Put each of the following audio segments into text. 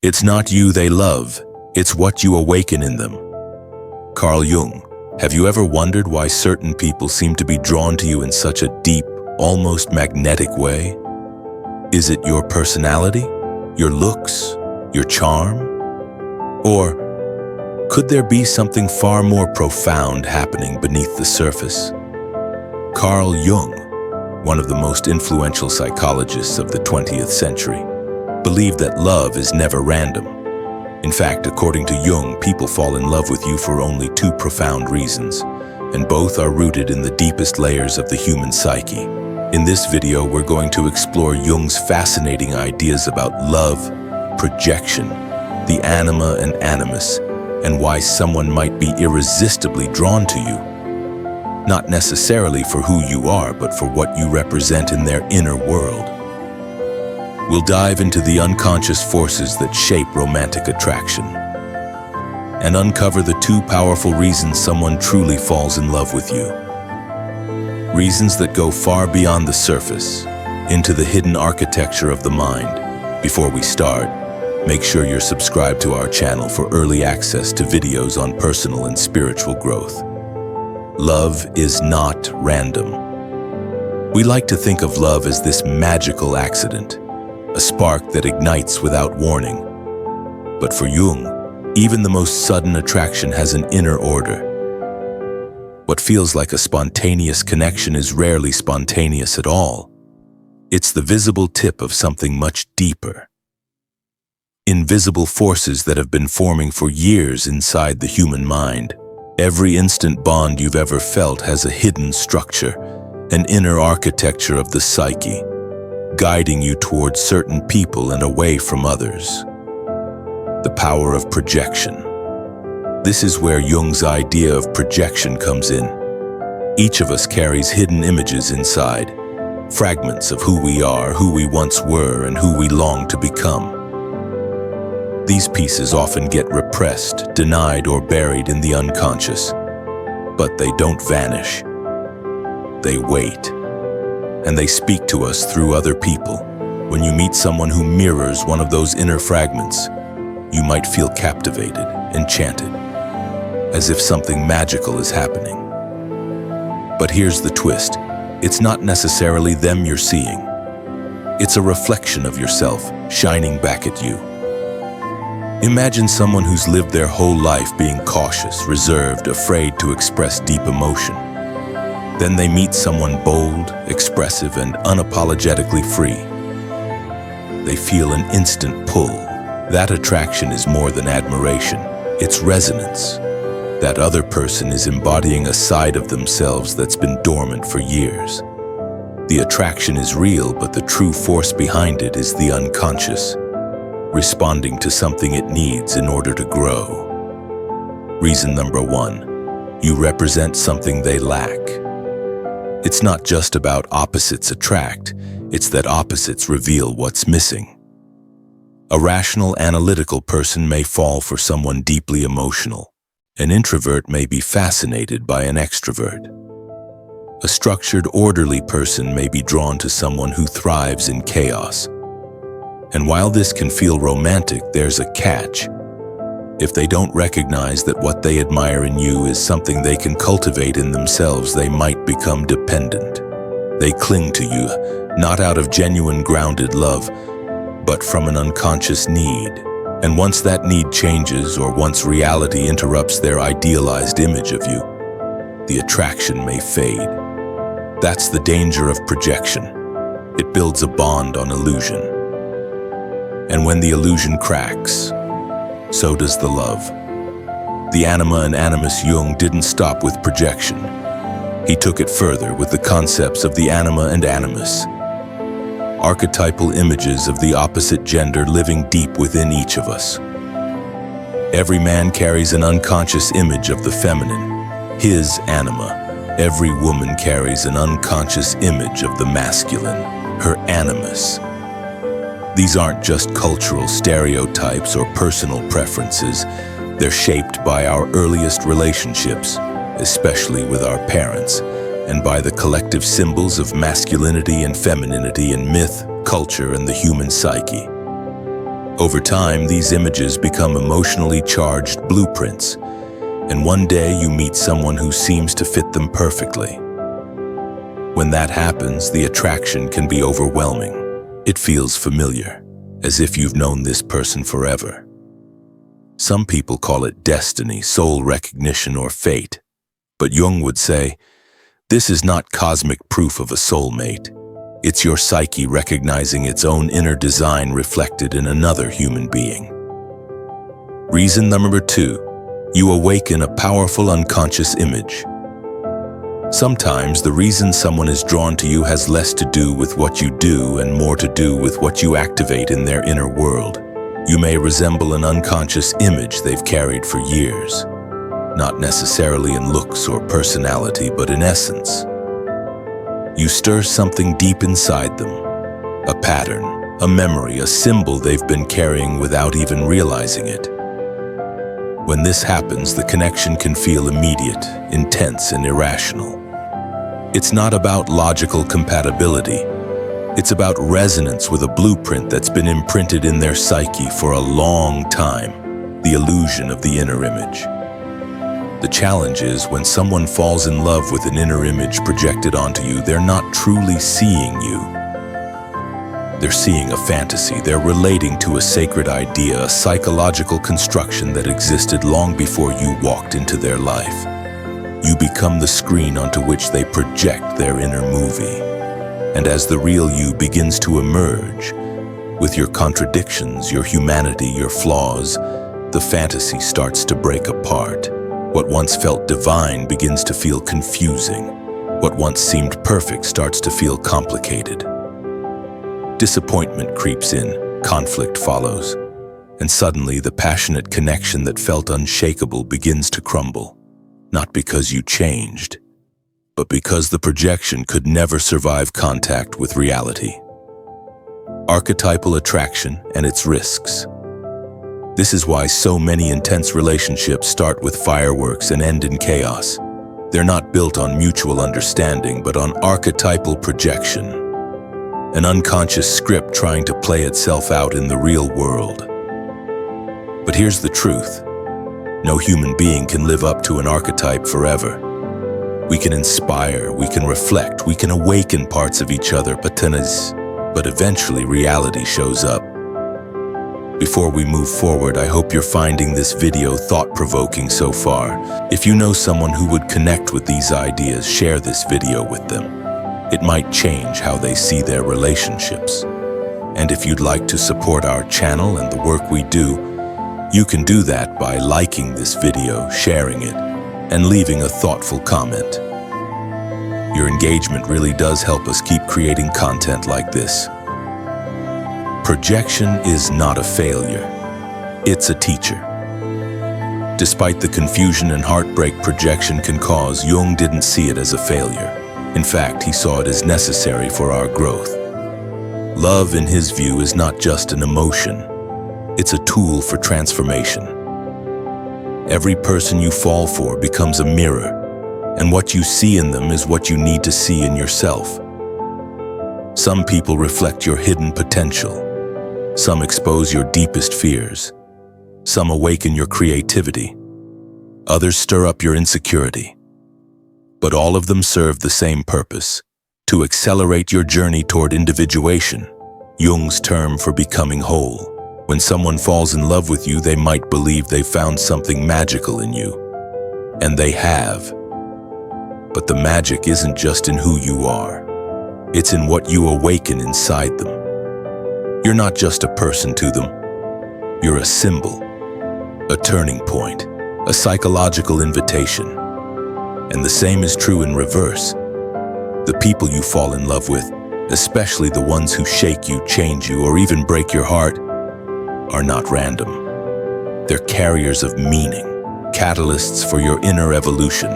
It's not you they love, it's what you awaken in them. Carl Jung. Have you ever wondered why certain people seem to be drawn to you in such a deep, almost magnetic way? Is it your personality, your looks, your charm? Or could there be something far more profound happening beneath the surface? Carl Jung, one of the most influential psychologists of the 20th century, believed that love is never random. In fact, according to Jung, people fall in love with you for only two profound reasons, and both are rooted in the deepest layers of the human psyche. In this video, we're going to explore Jung's fascinating ideas about love, projection, the anima and animus, and why someone might be irresistibly drawn to you. Not necessarily for who you are, but for what you represent in their inner world. We'll dive into the unconscious forces that shape romantic attraction and uncover the two powerful reasons someone truly falls in love with you. Reasons that go far beyond the surface, into the hidden architecture of the mind. Before we start, make sure you're subscribed to our channel for early access to videos on personal and spiritual growth. Love is not random. We like to think of love as this magical accident, a spark that ignites without warning. But for Jung, even the most sudden attraction has an inner order. What feels like a spontaneous connection is rarely spontaneous at all. It's the visible tip of something much deeper. Invisible forces that have been forming for years inside the human mind. Every instant bond you've ever felt has a hidden structure, an inner architecture of the psyche, guiding you towards certain people and away from others. The power of projection. This is where Jung's idea of projection comes in. Each of us carries hidden images inside, fragments of who we are, who we once were, and who we long to become. These pieces often get repressed, denied, or buried in the unconscious, but they don't vanish. They wait. And they speak to us through other people. When you meet someone who mirrors one of those inner fragments, you might feel captivated, enchanted, as if something magical is happening. But here's the twist. It's not necessarily them you're seeing. It's a reflection of yourself shining back at you. Imagine someone who's lived their whole life being cautious, reserved, afraid to express deep emotion. Then they meet someone bold, expressive, and unapologetically free. They feel an instant pull. That attraction is more than admiration. It's resonance. That other person is embodying a side of themselves that's been dormant for years. The attraction is real, but the true force behind it is the unconscious, responding to something it needs in order to grow. Reason number one, you represent something they lack. It's not just about opposites attract, it's that opposites reveal what's missing. A rational, analytical person may fall for someone deeply emotional. An introvert may be fascinated by an extrovert. A structured, orderly person may be drawn to someone who thrives in chaos. And while this can feel romantic, there's a catch. If they don't recognize that what they admire in you is something they can cultivate in themselves, they might become dependent. They cling to you, not out of genuine grounded love, but from an unconscious need. And once that need changes, or once reality interrupts their idealized image of you, the attraction may fade. That's the danger of projection. It builds a bond on illusion. And when the illusion cracks, so does the love. The anima and animus Jung didn't stop with projection. He took it further with the concepts of the anima and animus, archetypal images of the opposite gender living deep within each of us. Every man carries an unconscious image of the feminine, his anima. Every woman carries an unconscious image of the masculine, her animus. These aren't just cultural stereotypes or personal preferences. They're shaped by our earliest relationships, especially with our parents, and by the collective symbols of masculinity and femininity in myth, culture, and the human psyche. Over time, these images become emotionally charged blueprints, and one day you meet someone who seems to fit them perfectly. When that happens, the attraction can be overwhelming. It feels familiar, as if you've known this person forever. Some people call it destiny, soul recognition, or fate. But Jung would say, this is not cosmic proof of a soulmate. It's your psyche recognizing its own inner design reflected in another human being. Reason number 2, you awaken a powerful unconscious image. Sometimes the reason someone is drawn to you has less to do with what you do and more to do with what you activate in their inner world. You may resemble an unconscious image they've carried for years, not necessarily in looks or personality, but in essence. You stir something deep inside them, a pattern, a memory, a symbol they've been carrying without even realizing it. When this happens, the connection can feel immediate, intense, and irrational. It's not about logical compatibility. It's about resonance with a blueprint that's been imprinted in their psyche for a long time, the illusion of the inner image. The challenge is when someone falls in love with an inner image projected onto you, they're not truly seeing you. They're seeing a fantasy. They're relating to a sacred idea, a psychological construction that existed long before you walked into their life. You become the screen onto which they project their inner movie. And as the real you begins to emerge, with your contradictions, your humanity, your flaws, the fantasy starts to break apart. What once felt divine begins to feel confusing. What once seemed perfect starts to feel complicated. Disappointment creeps in, conflict follows, and suddenly the passionate connection that felt unshakable begins to crumble. Not because you changed, but because the projection could never survive contact with reality. Archetypal attraction and its risks. This is why so many intense relationships start with fireworks and end in chaos. They're not built on mutual understanding, but on archetypal projection, an unconscious script trying to play itself out in the real world. But here's the truth. No human being can live up to an archetype forever. We can inspire, we can reflect, we can awaken parts of each other, but eventually reality shows up. Before we move forward, I hope you're finding this video thought-provoking so far. If you know someone who would connect with these ideas, share this video with them. It might change how they see their relationships. And if you'd like to support our channel and the work we do, you can do that by liking this video, sharing it, and leaving a thoughtful comment. Your engagement really does help us keep creating content like this. Projection is not a failure. It's a teacher. Despite the confusion and heartbreak projection can cause, Jung didn't see it as a failure. In fact, he saw it as necessary for our growth. Love, in his view, is not just an emotion. It's a tool for transformation. Every person you fall for becomes a mirror, and what you see in them is what you need to see in yourself. Some people reflect your hidden potential. Some expose your deepest fears. Some awaken your creativity. Others stir up your insecurity. But all of them serve the same purpose: to accelerate your journey toward individuation, Jung's term for becoming whole. When someone falls in love with you, they might believe they've found something magical in you. And they have. But the magic isn't just in who you are. It's in what you awaken inside them. You're not just a person to them. You're a symbol, a turning point, a psychological invitation. And the same is true in reverse. The people you fall in love with, especially the ones who shake you, change you, or even break your heart, are not random. They're carriers of meaning, catalysts for your inner evolution.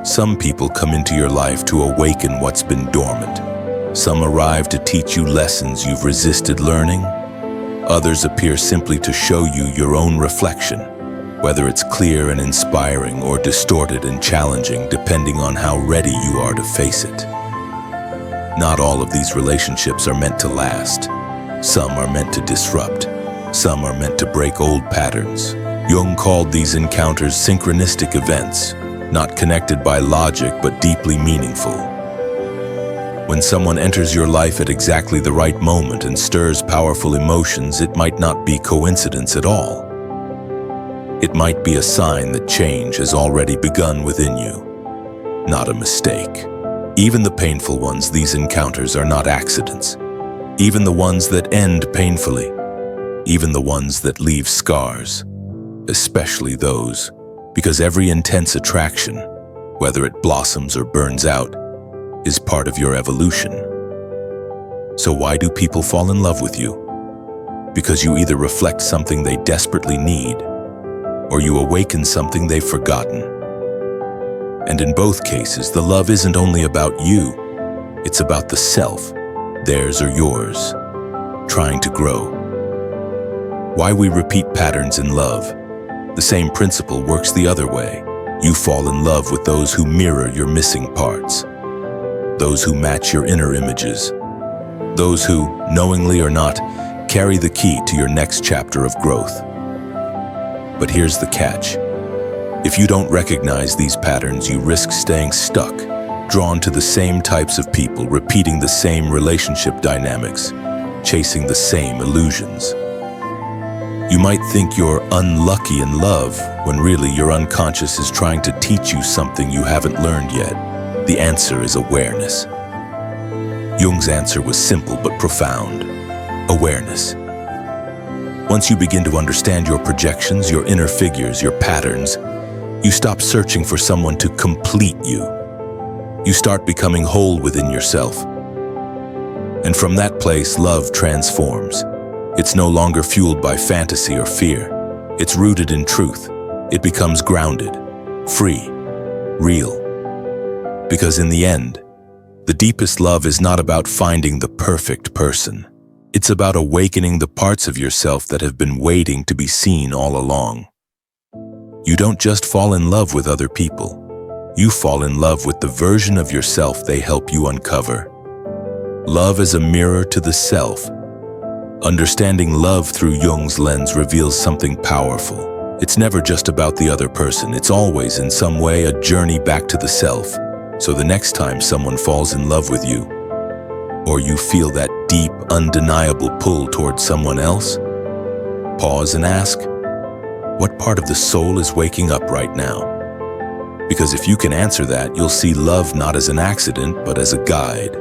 Some people come into your life to awaken what's been dormant. Some arrive to teach you lessons you've resisted learning. Others appear simply to show you your own reflection, whether it's clear and inspiring or distorted and challenging, depending on how ready you are to face it. Not all of these relationships are meant to last. Some are meant to disrupt. Some are meant to break old patterns. Jung called these encounters synchronistic events, not connected by logic but deeply meaningful. When someone enters your life at exactly the right moment and stirs powerful emotions, it might not be coincidence at all. It might be a sign that change has already begun within you, not a mistake. Even the painful ones, these encounters are not accidents. Even the ones that end painfully, even the ones that leave scars, especially those, because every intense attraction, whether it blossoms or burns out, is part of your evolution. So why do people fall in love with you? Because you either reflect something they desperately need, or you awaken something they've forgotten. And in both cases, the love isn't only about you, it's about the self, theirs or yours, trying to grow. Why we repeat patterns in love? The same principle works the other way. You fall in love with those who mirror your missing parts, those who match your inner images, those who, knowingly or not, carry the key to your next chapter of growth. But here's the catch. If you don't recognize these patterns, you risk staying stuck, drawn to the same types of people, repeating the same relationship dynamics, chasing the same illusions. You might think you're unlucky in love, when really your unconscious is trying to teach you something you haven't learned yet. The answer is awareness. Jung's answer was simple but profound. Awareness. Once you begin to understand your projections, your inner figures, your patterns, you stop searching for someone to complete you. You start becoming whole within yourself. And from that place, love transforms. It's no longer fueled by fantasy or fear. It's rooted in truth. It becomes grounded, free, real. Because in the end, the deepest love is not about finding the perfect person. It's about awakening the parts of yourself that have been waiting to be seen all along. You don't just fall in love with other people. You fall in love with the version of yourself they help you uncover. Love is a mirror to the self. Understanding love through Jung's lens reveals something powerful. It's never just about the other person. It's always, in some way, a journey back to the self. So the next time someone falls in love with you, or you feel that deep, undeniable pull towards someone else, pause and ask, what part of the soul is waking up right now? Because if you can answer that, you'll see love not as an accident, but as a guide,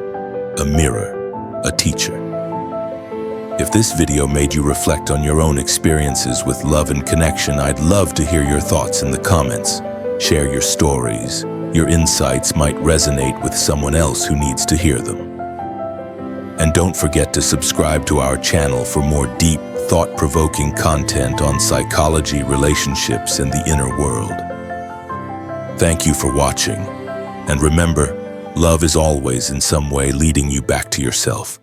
a mirror, a teacher. If this video made you reflect on your own experiences with love and connection, I'd love to hear your thoughts in the comments. Share your stories. Your insights might resonate with someone else who needs to hear them. And don't forget to subscribe to our channel for more deep, thought-provoking content on psychology, relationships, and the inner world. Thank you for watching. And remember, love is always in some way leading you back to yourself.